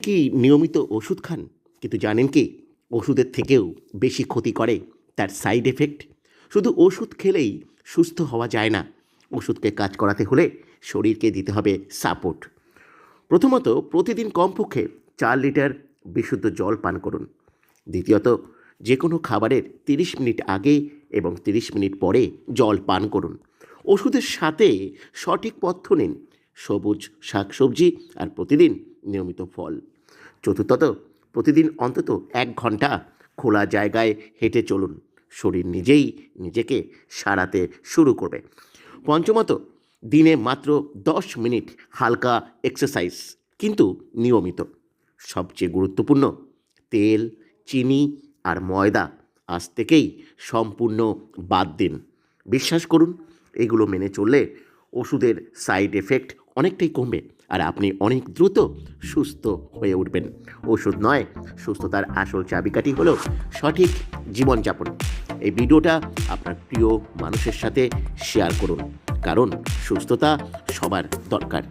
কি নিয়মিত ওষুধ খান, কিন্তু জানেন কি ওষুধের থেকেও বেশি ক্ষতি করে তার সাইড এফেক্ট। শুধু ওষুধ খেলেই সুস্থ হওয়া যায় না, ওষুধকে কাজ করাতে হলে শরীরকে দিতে হবে সাপোর্ট। প্রথমত, প্রতিদিন কমপক্ষে 4 লিটার বিশুদ্ধ জল পান করুন। দ্বিতীয়ত, যে কোনো খাবারের 30 মিনিট আগে এবং 30 মিনিট পরে জল পান করুন। ওষুধের সাথে সঠিক পথ্য নিন, সবুজ শাকসবজি আর প্রতিদিন নিয়মিত ফল। চতুর্থত, প্রতিদিন অন্তত 1 ঘন্টা খোলা জায়গায় হেঁটে চলুন, শরীর নিজেই নিজেকে সারাতে শুরু করবে। পঞ্চমত, দিনে মাত্র 10 মিনিট হালকা এক্সারসাইজ, কিন্তু নিয়মিত। সবচেয়ে গুরুত্বপূর্ণ, তেল, চিনি আর ময়দা আজ থেকেই সম্পূর্ণ বাদ দিন। বিশ্বাস করুন, এগুলো মেনে চললে ওষুধের সাইড এফেক্ট অনেকটাই কমবে আর আপনি অনেক দ্রুত সুস্থ হয়ে উঠবেন। ওষুধ নয়, সুস্থতার আসল চাবিকাঠি হলো সঠিক জীবনযাপন। এই ভিডিওটা আপনার প্রিয় মানুষের সাথে শেয়ার করুন, কারণ সুস্থতা সবার দরকার।